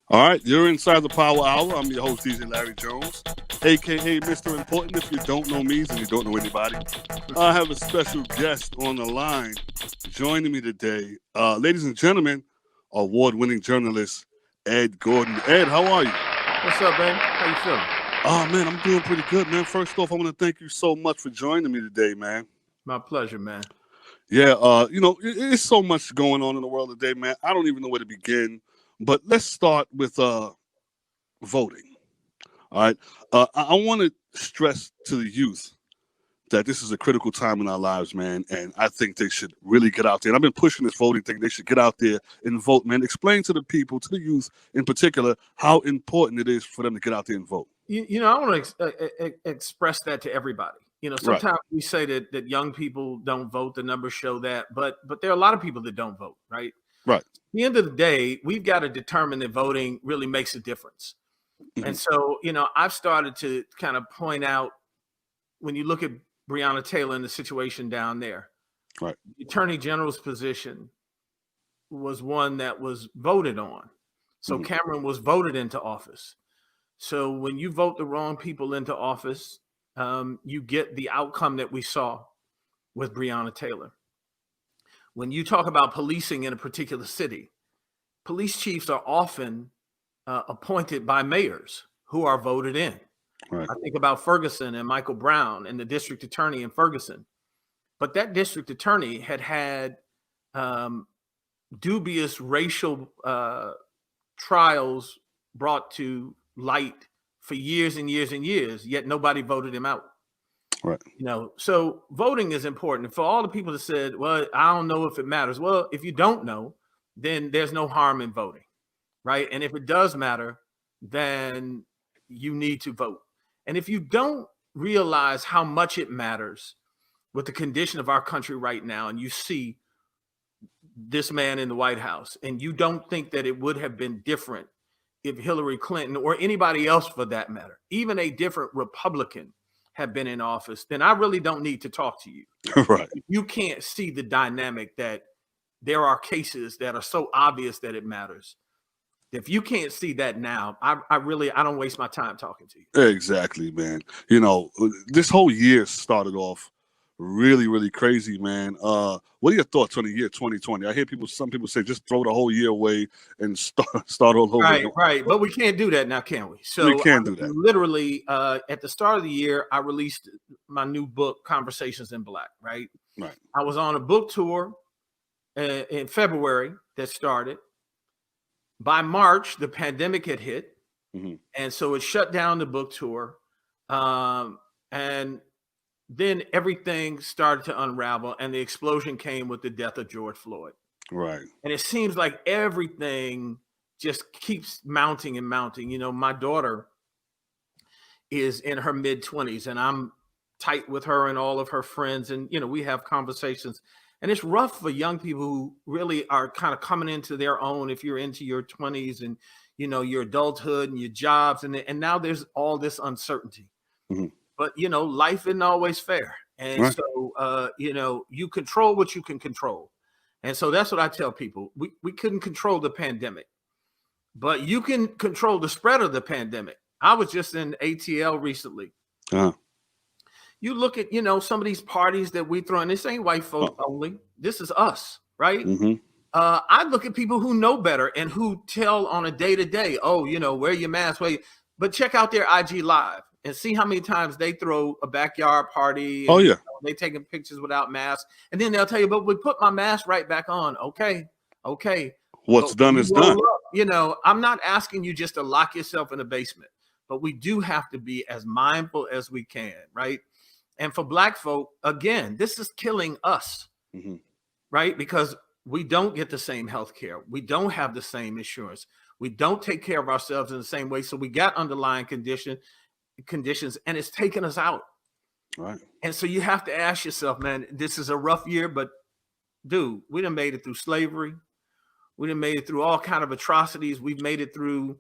All right, you're inside the Power Hour. I'm your host, DJ Larry Jones, aka Mr. Important. If you don't know me, then you don't know anybody. I have a special guest on the line joining me today. Ladies and gentlemen, award winning journalist Ed Gordon. Ed, how are you? What's up, man? How you feeling? Oh, man, I'm doing pretty good, man. First off, I want to thank you so much for joining me today, man. My pleasure, man. Yeah, it's so much going on in the world today, man. I don't even know where to begin. But let's start with voting. All right. I want to stress to the youth that this is a critical time in our lives, man. And I think they should really get out there. And I've been pushing this voting thing. They should get out there and vote, man. Explain to the people, to the youth in particular, how important it is for them to get out there and vote. I want to express that to everybody. Right. Sometimes we say that young people don't vote. The numbers show that, but there are a lot of people that don't vote, right? Right. At the end of the day, we've got to determine that voting really makes a difference. Mhm. And so, I've started to kind of point out when you look at Breonna Taylor and the situation down there, Right. the Attorney General's position was one that was voted on. So Mhm. Cameron was voted into office. So when you vote the wrong people into office, you get the outcome that we saw with Breonna Taylor. When you talk about policing in a particular city, police chiefs are often appointed by mayors who are voted in. Right. I think about Ferguson and Michael Brown and the district attorney in Ferguson. But that district attorney had dubious racial trials brought to light for years and years and years, yet nobody voted him out. Right. So voting is important. For all the people that said, well, I don't know if it matters. Well, if you don't know, then there's no harm in voting, right? And if it does matter, then you need to vote. And if you don't realize how much it matters with the condition of our country right now, and you see this man in the White House, and you don't think that it would have been different if Hillary Clinton or anybody else for that matter, even a different Republican had been in office, then I really don't need to talk to you. Right. You can't see the dynamic that there are cases that are so obvious that it matters. If you can't see that now, I don't waste my time talking to you. Exactly, man. This whole year started off really, really crazy, man. What are your thoughts on the year 2020? I hear some people say just throw the whole year away and start all over. Right. But we can't do that now, can we? So we can't do that. Literally, at the start of the year, I released my new book, Conversations in Black. Right. I was on a book tour in February that started. By March, the pandemic had hit, and so it shut down the book tour. And then everything started to unravel, and the explosion came with the death of George Floyd. Right. And it seems like everything just keeps mounting and mounting. My daughter is in her mid-20s, and I'm tight with her and all of her friends. And, we have conversations. And it's rough for young people who really are kind of coming into their own if you're into your 20s and, your adulthood and your jobs. And now there's all this uncertainty. Mm-hmm. But, life isn't always fair. And right. So, you control what you can control. And so that's what I tell people. We couldn't control the pandemic, but you can control the spread of the pandemic. I was just in ATL recently. Uh-huh. You look at, some of these parties that we throw in. This ain't white folk only. This is us, right? Mm-hmm. I look at people who know better and who tell on a day-to-day, wear your mask. But check out their IG Live and see how many times they throw a backyard party. And, they taking pictures without masks. And then they'll tell you, but we put my mask right back on. Okay. What's done is done. I'm not asking you just to lock yourself in a basement, but we do have to be as mindful as we can, right? And for Black folk, again, this is killing us, right? Because we don't get the same health care. We don't have the same insurance. We don't take care of ourselves in the same way. So we got underlying conditions, and it's taking us out. Right. And so you have to ask yourself, man, this is a rough year, but dude, we done made it through slavery. We done made it through all kind of atrocities. We've made it through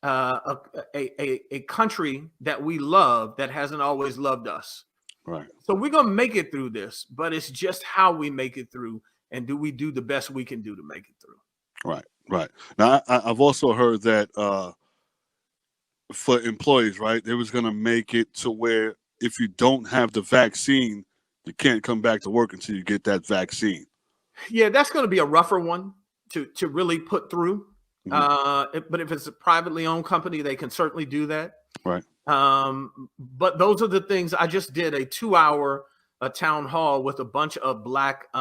a country that we love that hasn't always loved us. Right. So we're going to make it through this, but it's just how we make it through. And do we do the best we can do to make it through? Right. Right. Now, I've also heard that for employees, right, they was going to make it to where if you don't have the vaccine, you can't come back to work until you get that vaccine. Yeah, that's going to be a rougher one to really put through. But if it's a privately owned company, they can certainly do that. Right. But those are the things. I just did a 2-hour town hall with a bunch of Black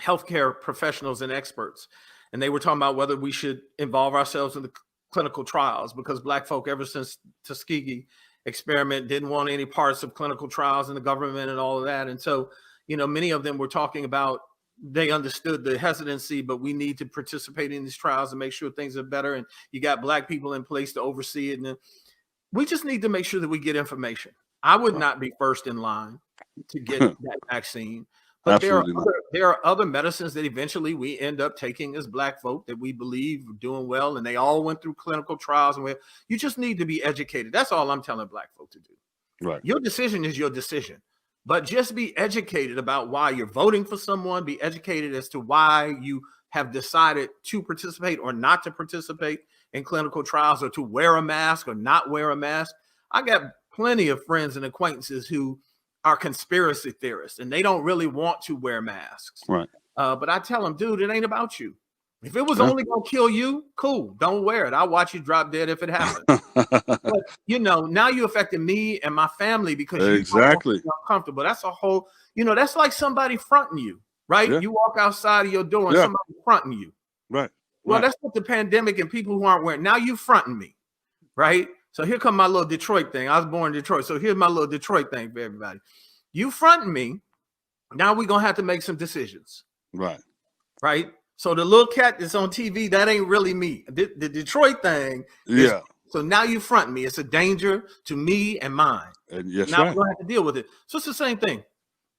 healthcare professionals and experts, and they were talking about whether we should involve ourselves in the clinical trials, because Black folk, ever since Tuskegee experiment, didn't want any parts of clinical trials in the government and all of that. And so, many of them were talking about, they understood the hesitancy, but we need to participate in these trials and make sure things are better. And you got Black people in place to oversee it. And we just need to make sure that we get information. I would not be first in line to get that vaccine. But there are other medicines that eventually we end up taking as Black folk that we believe are doing well, and they all went through clinical trials. And you just need to be educated. That's all I'm telling Black folk to do. Right. Your decision is your decision, but just be educated about why you're voting for someone. Be educated as to why you have decided to participate or not to participate in clinical trials, or to wear a mask or not wear a mask. I got plenty of friends and acquaintances who are conspiracy theorists, and they don't really want to wear masks. Right. But I tell them, dude, it ain't about you. If it was only going to kill you, cool, don't wear it. I'll watch you drop dead if it happens. But, now you affected me and my family because exactly you're uncomfortable. That's a whole, that's like somebody fronting you, right? Yeah. You walk outside of your door and somebody fronting you. Right. Well, that's what the pandemic and people who aren't wearing. Now you fronting me, right? So here come my little Detroit thing. I was born in Detroit. So here's my little Detroit thing for everybody. You fronting me. Now we're going to have to make some decisions. Right. Right. So the little cat that's on TV, that ain't really me. The Detroit thing. So now you fronting me. It's a danger to me and mine. And yes, now we're going to have to deal with it. So it's the same thing.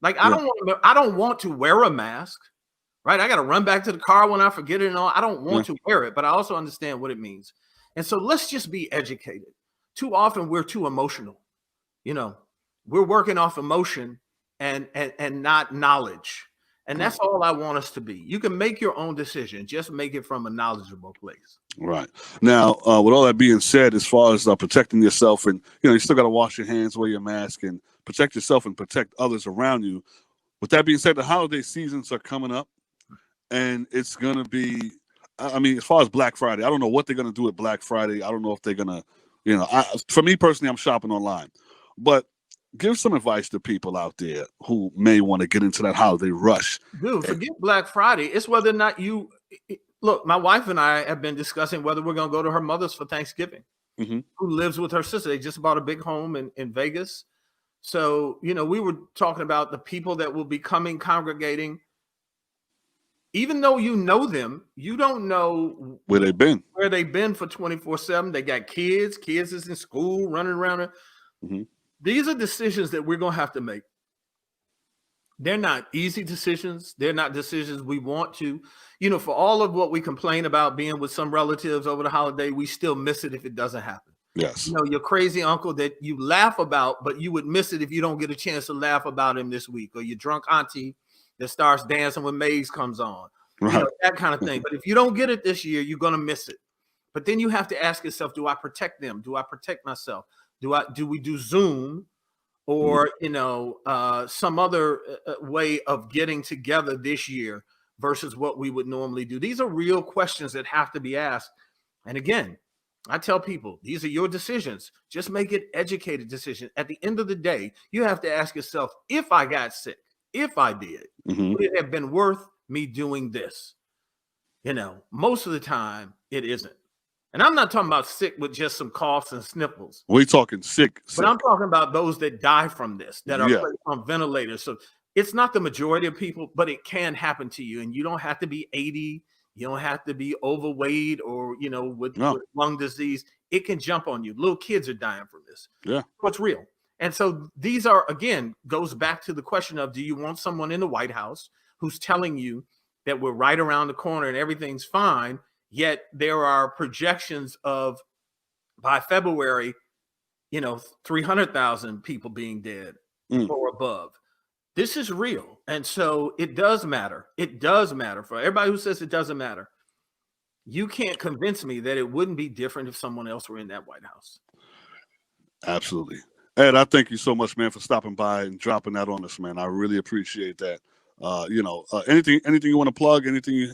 Like, I don't want to wear a mask. Right. I got to run back to the car when I forget it and all. I don't want to wear it, but I also understand what it means. And so let's just be educated. Too often we're too emotional. We're working off emotion and not knowledge. And that's all I want us to be. You can make your own decision. Just make it from a knowledgeable place. Right. Now, with all that being said, as far as protecting yourself, and, you still got to wash your hands, wear your mask, and protect yourself and protect others around you. With that being said, the holiday seasons are coming up, and it's going to be, as far as Black Friday, I don't know what they're going to do at Black Friday. I don't know if they're going to, for me personally, I'm shopping online. But give some advice to people out there who may want to get into that holiday rush. Dude, forget Black Friday. It's whether or not look, my wife and I have been discussing whether we're going to go to her mother's for Thanksgiving, who lives with her sister. They just bought a big home in Vegas. So, we were talking about the people that will be congregating. Even though you know them, you don't know where they've been for 24/7. They got kids is in school running around. These are decisions that we're going to have to make. They're not easy decisions. They're not decisions we want to. For all of what we complain about being with some relatives over the holiday, we still miss it if it doesn't happen. Yes. Your crazy uncle that you laugh about, but you would miss it if you don't get a chance to laugh about him this week, or your drunk auntie that starts dancing when Maze comes on, that kind of thing. But if you don't get it this year, you're going to miss it. But then you have to ask yourself, do I protect them? Do I protect myself? Do we do Zoom or, some other way of getting together this year versus what we would normally do? These are real questions that have to be asked. And again, I tell people, these are your decisions. Just make it educated decision. At the end of the day, you have to ask yourself, if I got sick, if I did, would it have been worth me doing this? Most of the time it isn't. And I'm not talking about sick with just some coughs and sniffles. We're talking sick. But I'm talking about those that die from this, that are placed on ventilators. So it's not the majority of people, but it can happen to you. And you don't have to be 80. You don't have to be overweight or, with lung disease. It can jump on you. Little kids are dying from this. Yeah. What's real? And so these are, again, goes back to the question of, do you want someone in the White House who's telling you that we're right around the corner and everything's fine, yet there are projections of by February, 300,000 people being dead or above. This is real. And so it does matter. It does matter for everybody who says it doesn't matter. you can't convince me that it wouldn't be different if someone else were in that White House. Absolutely. Ed, I thank you so much, man, for stopping by and dropping that on us, man. I really appreciate that. Anything you want to plug? Anything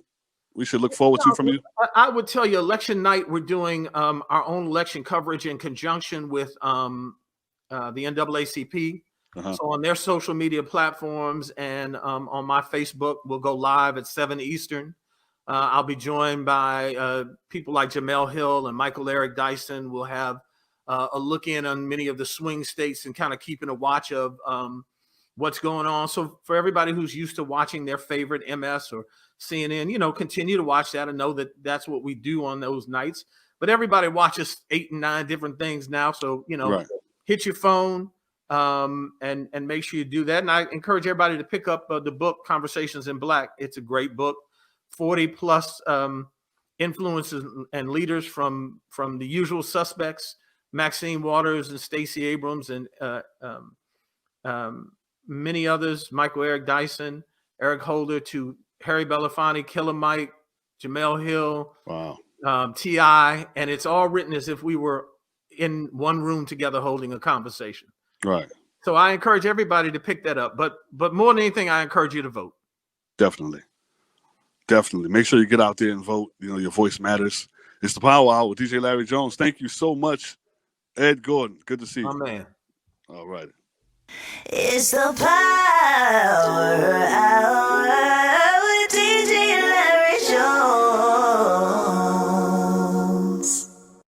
we should look forward to from you? I would tell you, election night, we're doing our own election coverage in conjunction with the NAACP. Uh-huh. So on their social media platforms and on my Facebook, we'll go live at 7 Eastern. I'll be joined by people like Jamel Hill and Michael Eric Dyson. We'll have a look in on many of the swing states and kind of keeping a watch of what's going on. So for everybody who's used to watching their favorite MS or CNN, continue to watch that and know that that's what we do on those nights. But everybody watches 8 and 9 different things now. So, Right. hit your phone and make sure you do that. And I encourage everybody to pick up the book, Conversations in Black. It's a great book, 40 plus influences and leaders from the usual suspects, Maxine Waters and Stacey Abrams and many others, Michael Eric Dyson, Eric Holder, to Harry Belafonte, Killer Mike, Jamel Hill, Wow. T.I., and it's all written as if we were in one room together holding a conversation. Right. So I encourage everybody to pick that up. But more than anything, I encourage you to vote. Definitely. Make sure you get out there and vote. Your voice matters. It's the Power Hour with DJ Larry Jones. Thank you so much, Ed Gordon. Good to see you. My man. All right. It's the Power Hour.